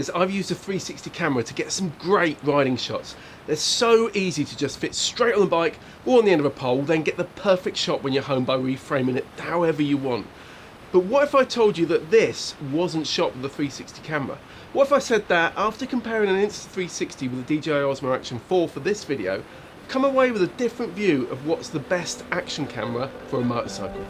years, I've used a 360 camera to get some great riding shots. They're so easy to just fit straight on the bike or on the end of a pole, then get the perfect shot when you're home by reframing it however you want. But what if I told you that this wasn't shot with a 360 camera? What if I said that after comparing an Insta360 with a DJI Osmo Action 4 for this video, I've come away with a different view of what's the best action camera for a motorcycle.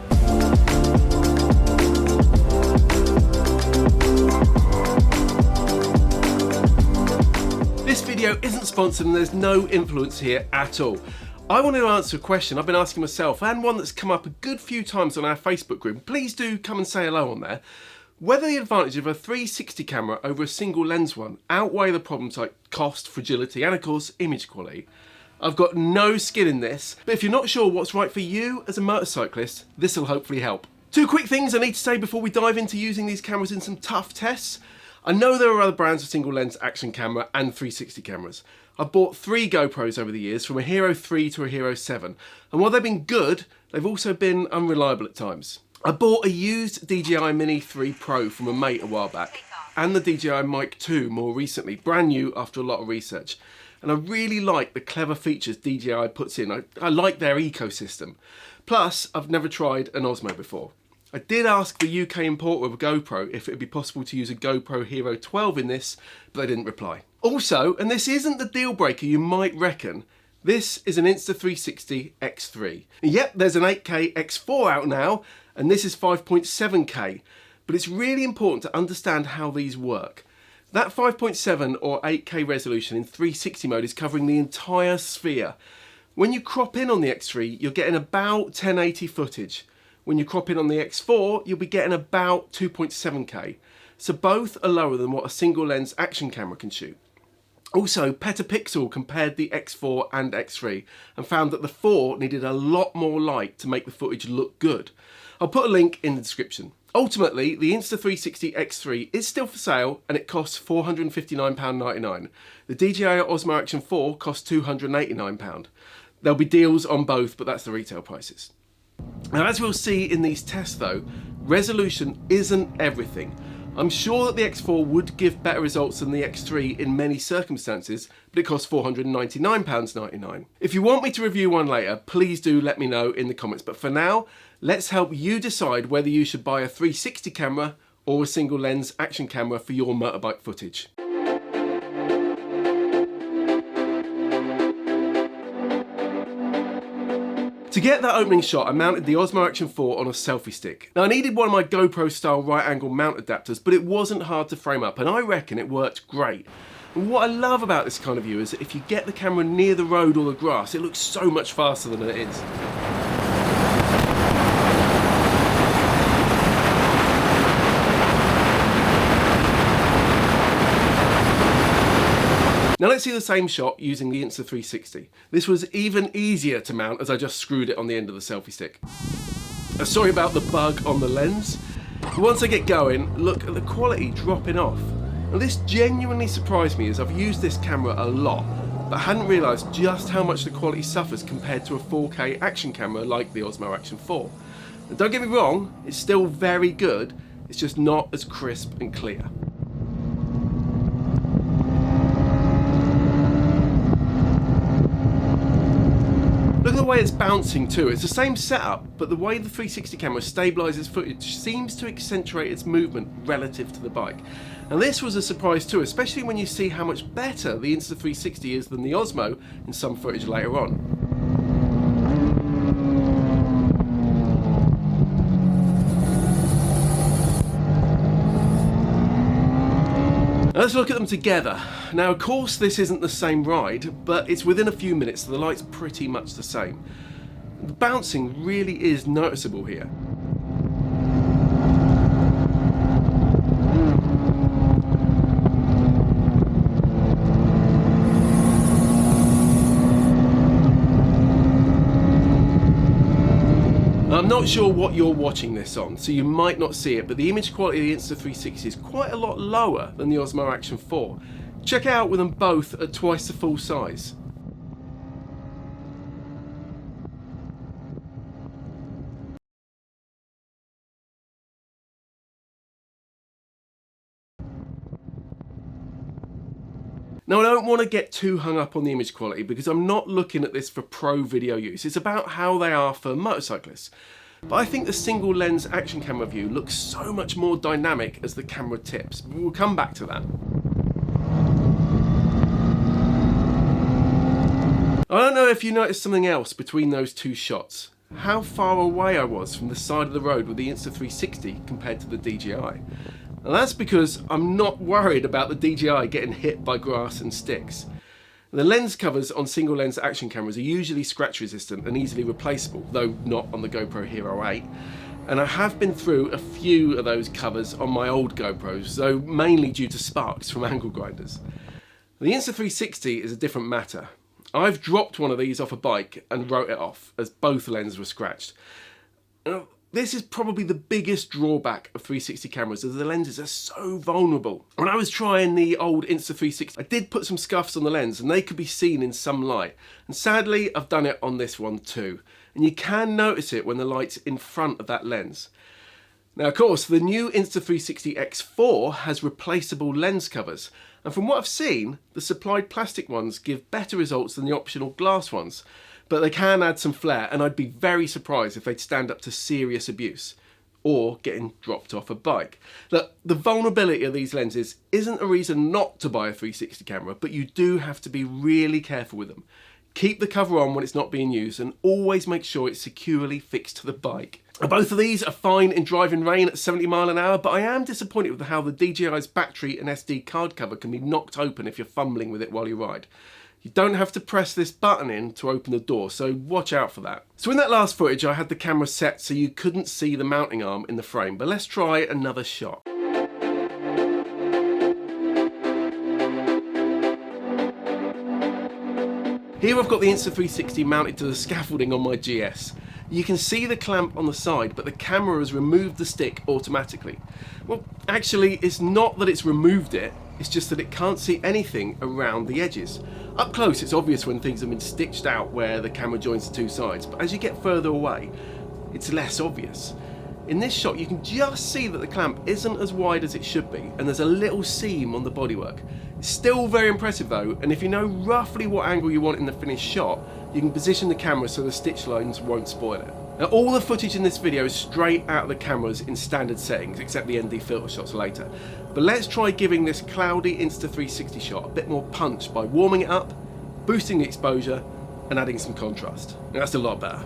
This video isn't sponsored and there's no influence here at all. I wanted to answer a question I've been asking myself, and one that's come up a good few times on our Facebook group. Please do come and say hello on there. Whether the advantage of a 360 camera over a single lens one outweigh the problems like cost, fragility, and of course image quality. I've got no skin in this, but if you're not sure what's right for you as a motorcyclist, this will hopefully help. Two quick things I need to say before we dive into using these cameras in some tough tests. I know there are other brands of single lens action camera and 360 cameras. I've bought 3 GoPros over the years, from a Hero 3 to a Hero 7, and while they've been good, they've also been unreliable at times. I bought a used DJI Mini 3 Pro from a mate a while back, and the DJI Mic 2 more recently, brand new after a lot of research. And I really like the clever features DJI puts in. I like their ecosystem. Plus, I've never tried an Osmo before. I did ask the UK importer of a GoPro if it would be possible to use a GoPro Hero 12 in this, but they didn't reply. Also, and this isn't the deal breaker you might reckon, this is an Insta360 X3. Yep, there's an 8K X4 out now, and this is 5.7K, but it's really important to understand how these work. That 5.7 or 8K resolution in 360 mode is covering the entire sphere. When you crop in on the X3, you're getting about 1080 footage. When you crop in on the X4, you'll be getting about 2.7K. So both are lower than what a single lens action camera can shoot. Also, Petapixel compared the X4 and X3 and found that the 4 needed a lot more light to make the footage look good. I'll put a link in the description. Ultimately, the Insta360 X3 is still for sale and it costs £459.99. The DJI Osmo Action 4 costs £289. There'll be deals on both, but that's the retail prices. Now, as we'll see in these tests though, resolution isn't everything. I'm sure that the X4 would give better results than the X3 in many circumstances, but it costs £499.99. If you want me to review one later, please do let me know in the comments. But for now, let's help you decide whether you should buy a 360 camera or a single lens action camera for your motorbike footage. To get that opening shot, I mounted the Osmo Action 4 on a selfie stick. Now, I needed one of my GoPro style right angle mount adapters, but it wasn't hard to frame up, and I reckon it worked great. And what I love about this kind of view is that if you get the camera near the road or the grass, it looks so much faster than it is. Now let's see the same shot using the Insta360. This was even easier to mount as I just screwed it on the end of the selfie stick. Sorry about the bug on the lens. But once I get going, look at the quality dropping off. And this genuinely surprised me as I've used this camera a lot, but hadn't realised just how much the quality suffers compared to a 4K action camera like the Osmo Action 4. And don't get me wrong, it's still very good, it's just not as crisp and clear. Look at the way it's bouncing too. It's the same setup, but the way the 360 camera stabilises footage seems to accentuate its movement relative to the bike. And this was a surprise too, especially when you see how much better the Insta360 is than the Osmo in some footage later on. Let's look at them together. Now, of course, this isn't the same ride, but it's within a few minutes, so the light's pretty much the same. The bouncing really is noticeable here. I'm not sure what you're watching this on, so you might not see it, but the image quality of the Insta360 is quite a lot lower than the Osmo Action 4. Check it out with them both at twice the full size. Now, I don't want to get too hung up on the image quality because I'm not looking at this for pro video use. It's about how they are for motorcyclists. But I think the single lens action camera view looks so much more dynamic as the camera tips. We'll come back to that. I don't know if you noticed something else between those two shots. How far away I was from the side of the road with the Insta360 compared to the DJI. And that's because I'm not worried about the DJI getting hit by grass and sticks. The lens covers on single lens action cameras are usually scratch resistant and easily replaceable, though not on the GoPro Hero 8. And I have been through a few of those covers on my old GoPros, though mainly due to sparks from angle grinders. The Insta360 is a different matter. I've dropped one of these off a bike and wrote it off as both lenses were scratched. Now, this is probably the biggest drawback of 360 cameras, as the lenses are so vulnerable. When I was trying the old Insta360, I did put some scuffs on the lens and they could be seen in some light. And sadly, I've done it on this one too. And you can notice it when the light's in front of that lens. Now, of course, the new Insta360 X4 has replaceable lens covers. And from what I've seen, the supplied plastic ones give better results than the optional glass ones. But they can add some flair, and I'd be very surprised if they'd stand up to serious abuse or getting dropped off a bike. Look, the vulnerability of these lenses isn't a reason not to buy a 360 camera, but you do have to be really careful with them. Keep the cover on when it's not being used and always make sure it's securely fixed to the bike. Both of these are fine in driving rain at 70 miles an hour, but I am disappointed with how the DJI's battery and SD card cover can be knocked open if you're fumbling with it while you ride. You don't have to press this button in to open the door, so watch out for that. So in that last footage, I had the camera set so you couldn't see the mounting arm in the frame, but let's try another shot. Here I've got the Insta360 mounted to the scaffolding on my GS. You can see the clamp on the side, but the camera has removed the stick automatically. Well, actually, it's not that it's removed it, it's just that it can't see anything around the edges. Up close, it's obvious when things have been stitched out where the camera joins the two sides, but as you get further away, it's less obvious. In this shot, you can just see that the clamp isn't as wide as it should be, and there's a little seam on the bodywork. It's still very impressive though, and if you know roughly what angle you want in the finished shot, you can position the camera so the stitch lines won't spoil it. Now, all the footage in this video is straight out of the cameras in standard settings, except the ND filter shots later. But let's try giving this cloudy Insta360 shot a bit more punch by warming it up, boosting the exposure, and adding some contrast. Now, that's a lot better.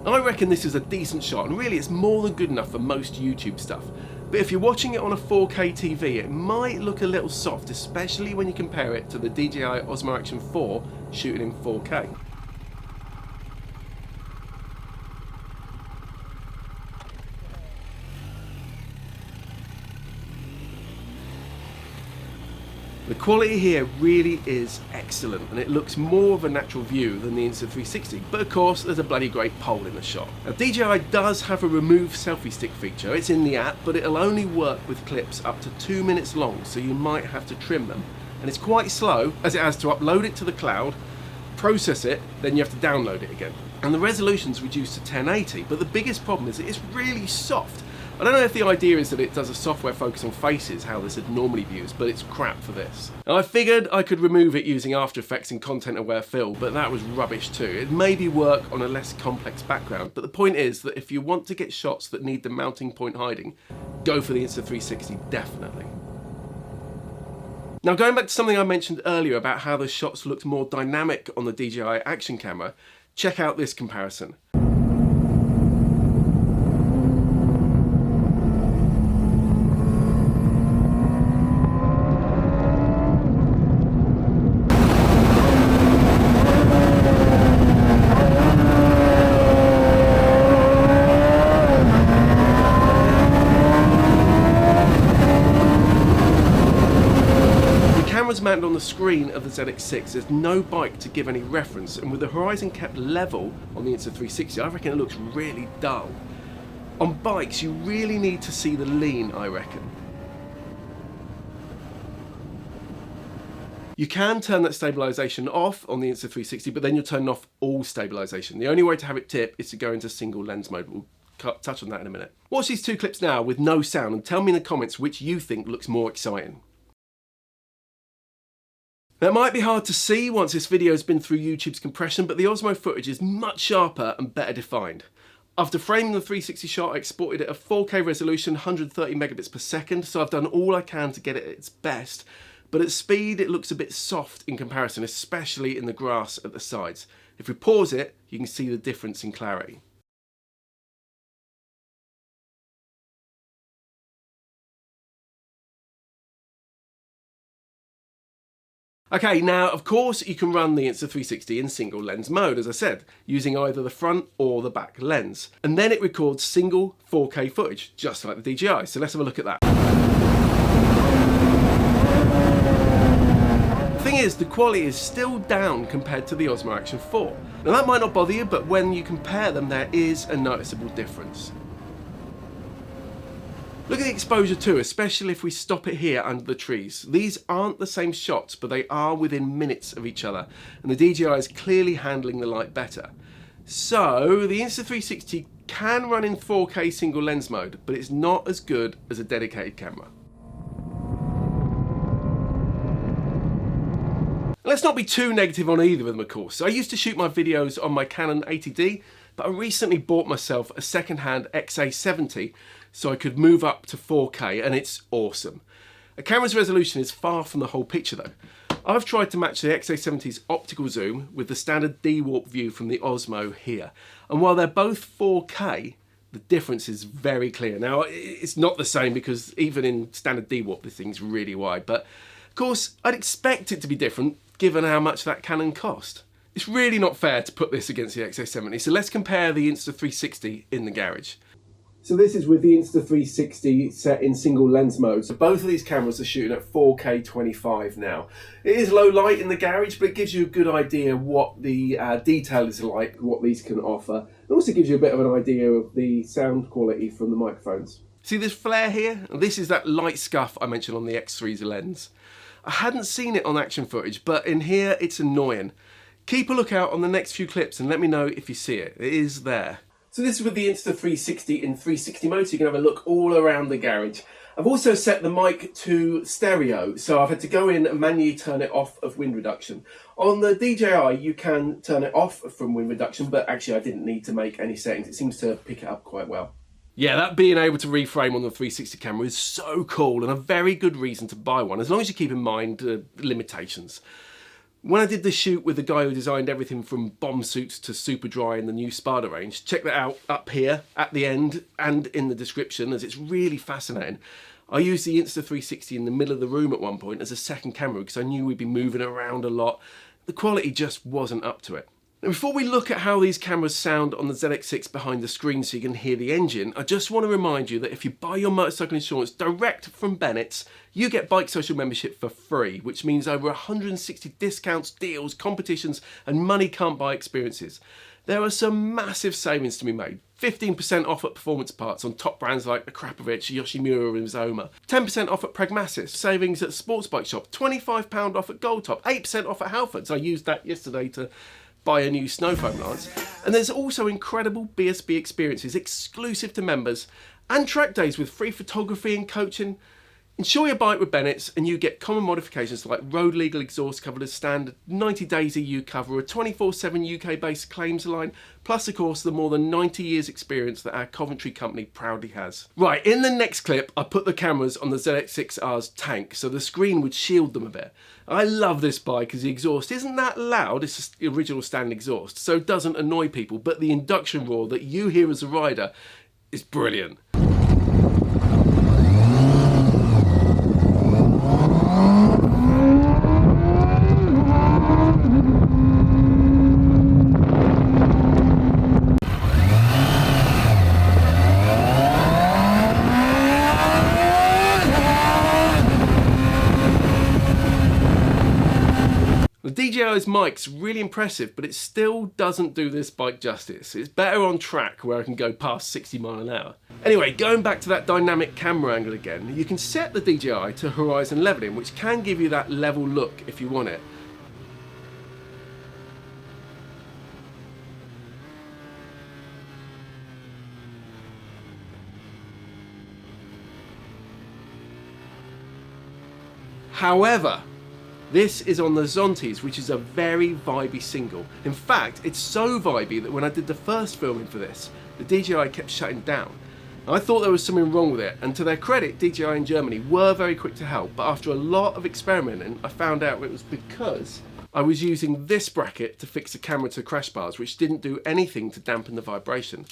I reckon this is a decent shot, and really it's more than good enough for most YouTube stuff. But if you're watching it on a 4K TV, it might look a little soft, especially when you compare it to the DJI Osmo Action 4 shooting in 4K. The quality here really is excellent, and it looks more of a natural view than the Insta360, but of course there's a bloody great pole in the shot. Now, DJI does have a remove selfie stick feature. It's in the app, but it'll only work with clips up to 2 minutes long, so you might have to trim them. And it's quite slow, as it has to upload it to the cloud, process it, then you have to download it again. And the resolution's reduced to 1080, but the biggest problem is that it's really soft. I don't know if the idea is that it does a software focus on faces, how this would normally be used, but it's crap for this. Now, I figured I could remove it using After Effects and Content Aware Fill, but that was rubbish too. It maybe work on a less complex background, but the point is that if you want to get shots that need the mounting point hiding, go for the Insta360, definitely. Now, going back to something I mentioned earlier about how the shots looked more dynamic on the DJI Action camera, check out this comparison. The camera's mounted on the screen of the ZX6. There's no bike to give any reference, and with the horizon kept level on the Insta360, I reckon it looks really dull. On bikes, you really need to see the lean, I reckon. You can turn that stabilisation off on the Insta360, but then you'll turn off all stabilisation. The only way to have it tip is to go into single lens mode. We'll touch on that in a minute. Watch these two clips now with no sound and tell me in the comments which you think looks more exciting. Now, it might be hard to see once this video has been through YouTube's compression, but the Osmo footage is much sharper and better defined. After framing the 360 shot, I exported it at 4K resolution, 130 megabits per second, so I've done all I can to get it at its best. But at speed, it looks a bit soft in comparison, especially in the grass at the sides. If we pause it, you can see the difference in clarity. Okay, now of course you can run the Insta360 in single lens mode, as I said, using either the front or the back lens. And then it records single 4K footage, just like the DJI. So let's have a look at that. The thing is, the quality is still down compared to the Osmo Action 4. Now that might not bother you, but when you compare them, there is a noticeable difference. Look at the exposure too, especially if we stop it here under the trees. These aren't the same shots, but they are within minutes of each other, and the DJI is clearly handling the light better. So the Insta360 can run in 4K single lens mode, but it's not as good as a dedicated camera. Let's not be too negative on either of them, of course. I used to shoot my videos on my Canon 80D, but I recently bought myself a second-hand XA70 so I could move up to 4K, and it's awesome. A camera's resolution is far from the whole picture though. I've tried to match the XA70's optical zoom with the standard D-warp view from the Osmo here, and while they're both 4K, the difference is very clear. Now, it's not the same because even in standard D-warp this thing's really wide, but of course I'd expect it to be different given how much that Canon cost. It's really not fair to put this against the XA70, so let's compare the Insta360 in the garage. So this is with the Insta360 set in single lens mode. So both of these cameras are shooting at 4K 25 now. It is low light in the garage, but it gives you a good idea what the detail is like, what these can offer. It also gives you a bit of an idea of the sound quality from the microphones. See this flare here? This is that light scuff I mentioned on the X3's lens. I hadn't seen it on action footage, but in here it's annoying. Keep a lookout on the next few clips and let me know if you see it. It is there. So this is with the Insta360 in 360 mode, so you can have a look all around the garage. I've also set the mic to stereo, so I've had to go in and manually turn it off of wind reduction. On the DJI, you can turn it off from wind reduction, but actually I didn't need to make any settings. It seems to pick it up quite well. Yeah, that being able to reframe on the 360 camera is so cool and a very good reason to buy one, as long as you keep in mind limitations. When I did the shoot with the guy who designed everything from bomb suits to super dry in the new Spada range, check that out up here at the end and in the description, as it's really fascinating. I used the Insta360 in the middle of the room at one point as a second camera because I knew we'd be moving around a lot. The quality just wasn't up to it. Now, before we look at how these cameras sound on the ZX6 behind the screen so you can hear the engine, I just want to remind you that if you buy your motorcycle insurance direct from Bennett's, you get Bike Social membership for free, which means over 160 discounts, deals, competitions, and money can't buy experiences. There are some massive savings to be made. 15% off at performance parts on top brands like Akrapovic, Yoshimura and Zoma. 10% off at Pragmasis. Savings at Sports Bike Shop. £25 off at Goldtop. 8% off at Halfords. I used that yesterday to buy a new snow foam lance. And there's also incredible BSB experiences exclusive to members and track days with free photography and coaching. Insure your bike with Bennett's and you get common modifications like road legal exhaust covered as standard, 90 days EU cover, a 24/7 UK based claims line, plus of course the more than 90 years experience that our Coventry company proudly has. Right, in the next clip I put the cameras on the ZX6R's tank so the screen would shield them a bit. I love this bike because the exhaust isn't that loud, it's just the original standard exhaust, so it doesn't annoy people, but the induction roar that you hear as a rider is brilliant. The DJI's mic's really impressive, but it still doesn't do this bike justice. It's better on track where I can go past 60 miles an hour. Anyway, going back to that dynamic camera angle again, you can set the DJI to horizon leveling, which can give you that level look if you want it. However, This is on the Zontes, which is a very vibey single. In fact, it's so vibey that when I did the first filming for this, the DJI kept shutting down. I thought there was something wrong with it, and to their credit, DJI in Germany were very quick to help, but after a lot of experimenting, I found out it was because I was using this bracket to fix the camera to crash bars, which didn't do anything to dampen the vibration.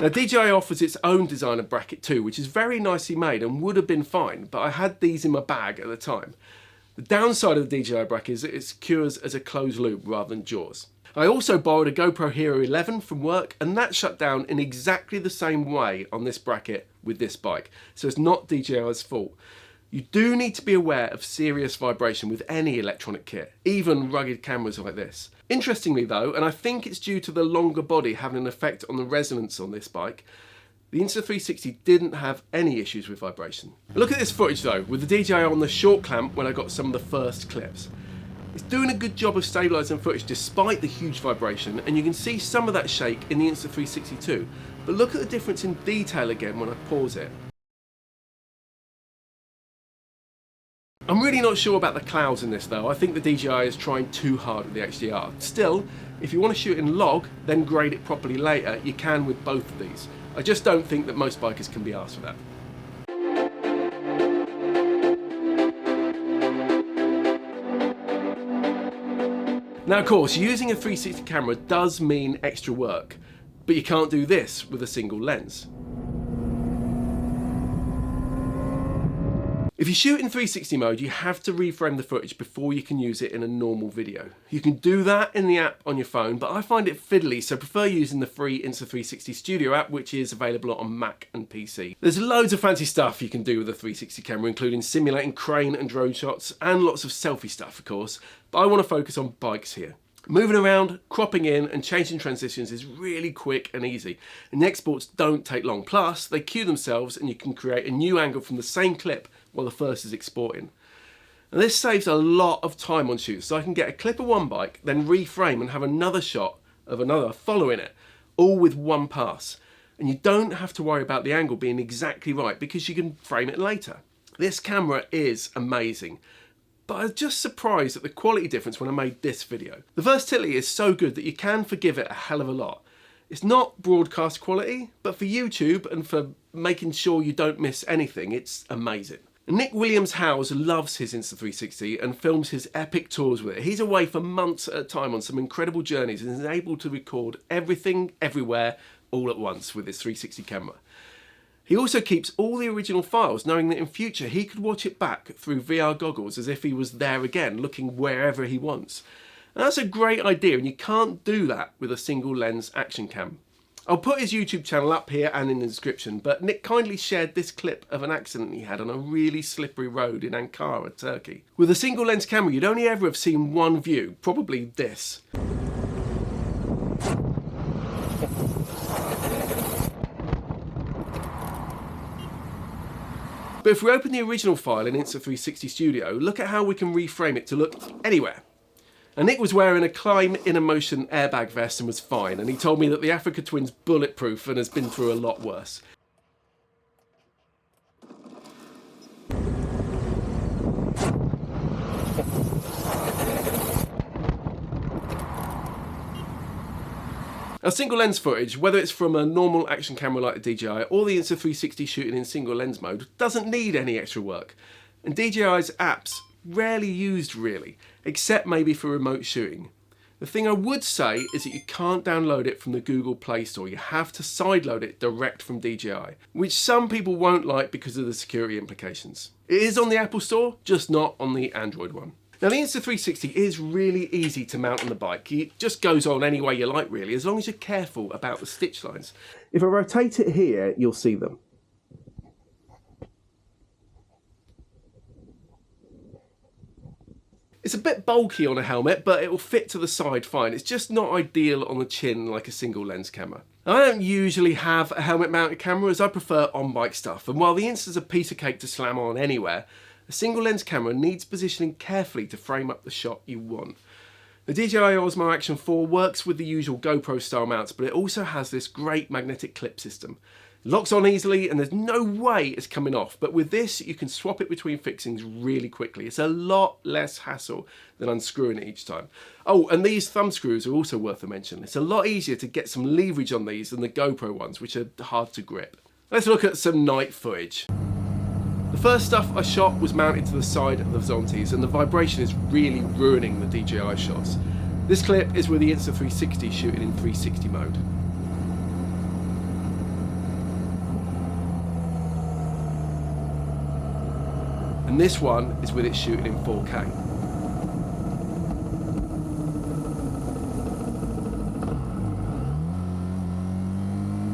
Now, DJI offers its own design of bracket too, which is very nicely made and would have been fine, but I had these in my bag at the time. The downside of the DJI bracket is that it secures as a closed loop rather than jaws. I also borrowed a GoPro Hero 11 from work, and that shut down in exactly the same way on this bracket with this bike, so it's not DJI's fault. You do need to be aware of serious vibration with any electronic kit, even rugged cameras like this. Interestingly though, and I think it's due to the longer body having an effect on the resonance on this bike, the Insta360 didn't have any issues with vibration. Look at this footage though, with the DJI on the short clamp when I got some of the first clips. It's doing a good job of stabilising footage despite the huge vibration, and you can see some of that shake in the Insta360 too, but look at the difference in detail again when I pause it. I'm really not sure about the clouds in this though. I think the DJI is trying too hard with the HDR. Still, if you want to shoot in log, then grade it properly later, you can with both of these. I just don't think that most bikers can be asked for that. Now of course, using a 360 camera does mean extra work, but you can't do this with a single lens. If you shoot in 360 mode, you have to reframe the footage before you can use it in a normal video. You can do that in the app on your phone, but I find it fiddly, so prefer using the free Insta360 Studio app, which is available on Mac and PC. There's loads of fancy stuff you can do with a 360 camera, including simulating crane and drone shots, and lots of selfie stuff, of course, but I want to focus on bikes here. Moving around, cropping in and changing transitions is really quick and easy, and the exports don't take long. Plus, they queue themselves and you can create a new angle from the same clip while the first is exporting. And this saves a lot of time on shoots, so I can get a clip of one bike, then reframe and have another shot of another following it, all with one pass. And you don't have to worry about the angle being exactly right because you can frame it later. This camera is amazing, but I was just surprised at the quality difference when I made this video. The versatility is so good that you can forgive it a hell of a lot. It's not broadcast quality, but for YouTube and for making sure you don't miss anything, it's amazing. Nick Williams-Howes loves his Insta360 and films his epic tours with it. He's away for months at a time on some incredible journeys and is able to record everything, everywhere, all at once with his 360 camera. He also keeps all the original files, knowing that in future he could watch it back through VR goggles as if he was there again, looking wherever he wants. And that's a great idea, and you can't do that with a single lens action cam. I'll put his YouTube channel up here and in the description, but Nick kindly shared this clip of an accident he had on a really slippery road in Ankara, Turkey. With a single lens camera, you'd only ever have seen one view, probably this. But if we open the original file in Insta360 Studio, look at how we can reframe it to look anywhere. And Nick was wearing a Climb InnoMotion airbag vest and was fine, and he told me that the Africa Twin's bulletproof and has been through a lot worse. Now, single lens footage, whether it's from a normal action camera like the DJI or the Insta360 shooting in single lens mode, doesn't need any extra work. And DJI's apps rarely used really, except maybe for remote shooting. The thing I would say is that you can't download it from the Google Play Store. You have to sideload it direct from DJI, which some people won't like because of the security implications. It is on the Apple Store, just not on the Android one. Now, the Insta360 is really easy to mount on the bike. It just goes on any way you like really, as long as you're careful about the stitch lines. If I rotate it here, you'll see them. It's a bit bulky on a helmet, but it will fit to the side fine. It's just not ideal on the chin like a single lens camera. Now, I don't usually have a helmet mounted camera as I prefer on-bike stuff, and while the Insta's a piece of cake to slam on anywhere, a single lens camera needs positioning carefully to frame up the shot you want. The DJI Osmo Action 4 works with the usual GoPro style mounts, but it also has this great magnetic clip system. Locks on easily and there's no way it's coming off, but with this you can swap it between fixings really quickly. It's a lot less hassle than unscrewing it each time. Oh, and these thumb screws are also worth a mention. It's a lot easier to get some leverage on these than the GoPro ones, which are hard to grip. Let's look at some night footage. The first stuff I shot was mounted to the side of the Zontes, and the vibration is really ruining the DJI shots. This clip is with the Insta360 shooting in 360 mode. And this one is with it shooting in 4K.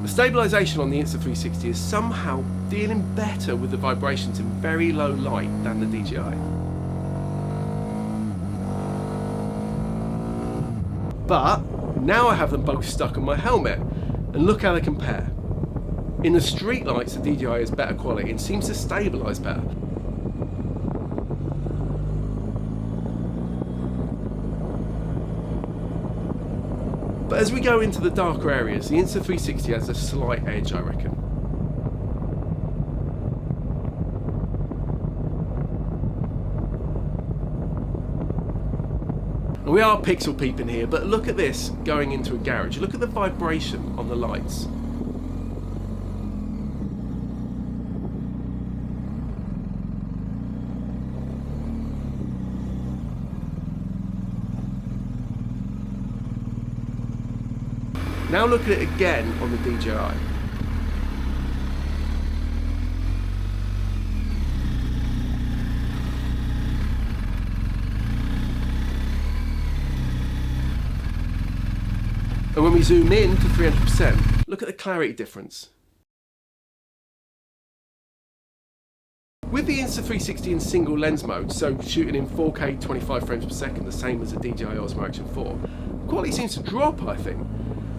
The stabilisation on the Insta360 is somehow dealing better with the vibrations in very low light than the DJI. But now I have them both stuck on my helmet, and look how they compare. In the street lights, the DJI is better quality and seems to stabilise better. But as we go into the darker areas, the Insta360 has a slight edge, I reckon. And we are pixel peeping here, but look at this going into a garage. Look at the vibration on the lights. Now look at it again on the DJI. And when we zoom in to 300%, look at the clarity difference. With the Insta360 in single lens mode, so shooting in 4K 25 frames per second, the same as the DJI Osmo Action 4, quality seems to drop, I think.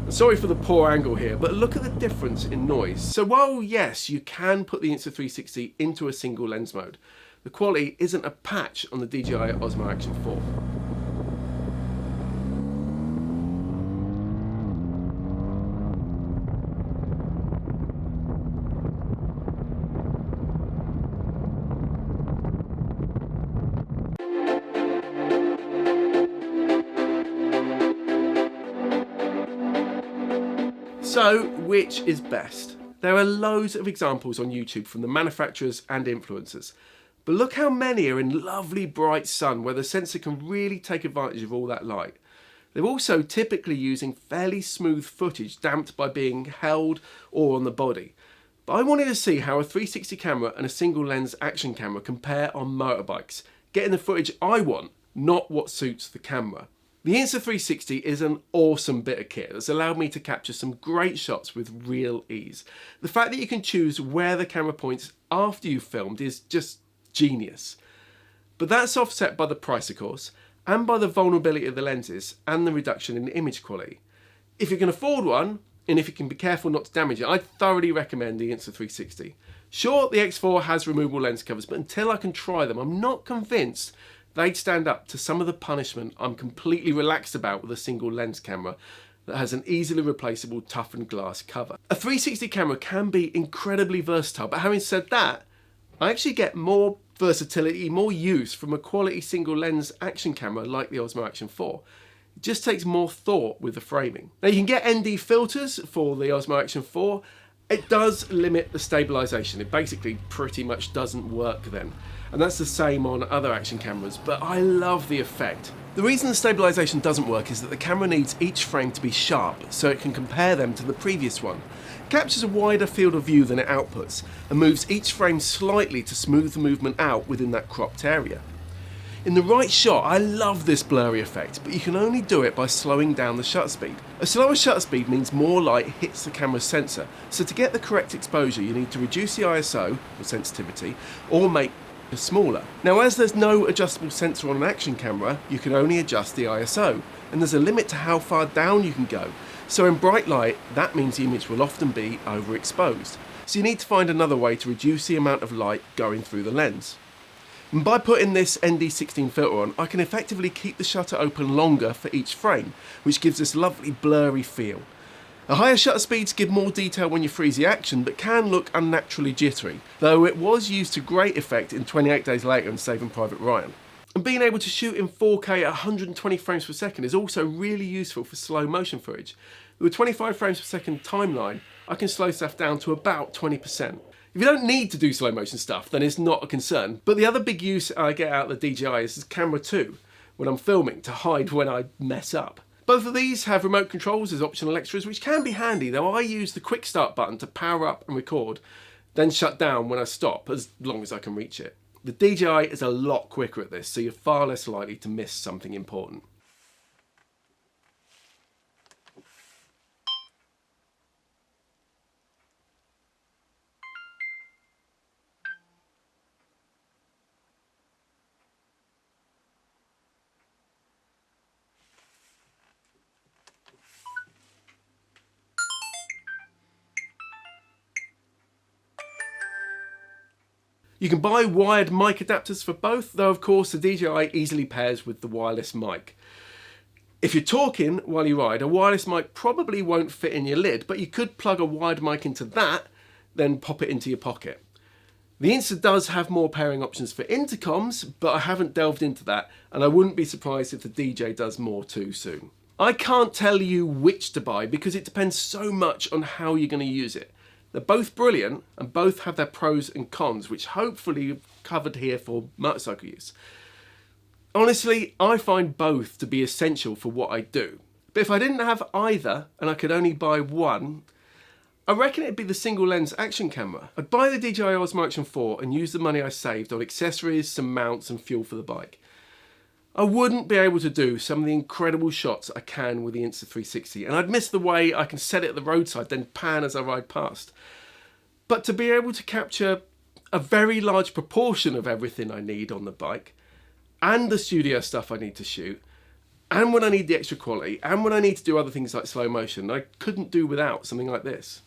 Sorry for the poor angle here, but look at the difference in noise. So while yes, you can put the Insta360 into a single lens mode, the quality isn't a patch on the DJI Osmo Action 4. So, which is best? There are loads of examples on YouTube from the manufacturers and influencers, but look how many are in lovely bright sun where the sensor can really take advantage of all that light. They're also typically using fairly smooth footage damped by being held or on the body. But I wanted to see how a 360 camera and a single lens action camera compare on motorbikes, getting the footage I want, not what suits the camera. The Insta360 is an awesome bit of kit that's allowed me to capture some great shots with real ease. The fact that you can choose where the camera points after you've filmed is just genius. But that's offset by the price, of course, and by the vulnerability of the lenses and the reduction in image quality. If you can afford one, and if you can be careful not to damage it, I thoroughly recommend the Insta360. Sure, the X4 has removable lens covers, but until I can try them, I'm not convinced they'd stand up to some of the punishment I'm completely relaxed about with a single lens camera that has an easily replaceable toughened glass cover. A 360 camera can be incredibly versatile, but having said that, I actually get more versatility, more use from a quality single lens action camera like the Osmo Action 4. It just takes more thought with the framing. Now you can get ND filters for the Osmo Action 4. It does limit the stabilisation. It basically pretty much doesn't work then. And that's the same on other action cameras, but I love the effect. The reason the stabilisation doesn't work is that the camera needs each frame to be sharp so it can compare them to the previous one. It captures a wider field of view than it outputs and moves each frame slightly to smooth the movement out within that cropped area. In the right shot, I love this blurry effect, but you can only do it by slowing down the shutter speed. A slower shutter speed means more light hits the camera's sensor, so to get the correct exposure you need to reduce the ISO, or sensitivity, or make it smaller. Now as there's no adjustable sensor on an action camera, you can only adjust the ISO, and there's a limit to how far down you can go. So in bright light, that means the image will often be overexposed. So you need to find another way to reduce the amount of light going through the lens. And by putting this ND16 filter on, I can effectively keep the shutter open longer for each frame, which gives this lovely blurry feel. The higher shutter speeds give more detail when you freeze the action, but can look unnaturally jittery, though it was used to great effect in 28 Days Later and Saving Private Ryan. And being able to shoot in 4K at 120 frames per second is also really useful for slow motion footage. With a 25 frames per second timeline, I can slow stuff down to about 20%. If you don't need to do slow motion stuff, then it's not a concern. But the other big use I get out of the DJI is camera 2, when I'm filming, to hide when I mess up. Both of these have remote controls as optional extras, which can be handy, though I use the quick start button to power up and record, then shut down when I stop, as long as I can reach it. The DJI is a lot quicker at this, so you're far less likely to miss something important. You can buy wired mic adapters for both, though of course the DJI easily pairs with the wireless mic. If you're talking while you ride, a wireless mic probably won't fit in your lid, but you could plug a wired mic into that, then pop it into your pocket. The Insta does have more pairing options for intercoms, but I haven't delved into that, and I wouldn't be surprised if the DJ does more too soon. I can't tell you which to buy because it depends so much on how you're going to use it. They're both brilliant and both have their pros and cons, which hopefully you've covered here for motorcycle use. Honestly, I find both to be essential for what I do. But if I didn't have either and I could only buy one, I reckon it'd be the single lens action camera. I'd buy the DJI Osmo Action 4 and use the money I saved on accessories, some mounts and fuel for the bike. I wouldn't be able to do some of the incredible shots I can with the Insta360, and I'd miss the way I can set it at the roadside, then pan as I ride past. But to be able to capture a very large proportion of everything I need on the bike, and the studio stuff I need to shoot, and when I need the extra quality, and when I need to do other things like slow motion, I couldn't do without something like this.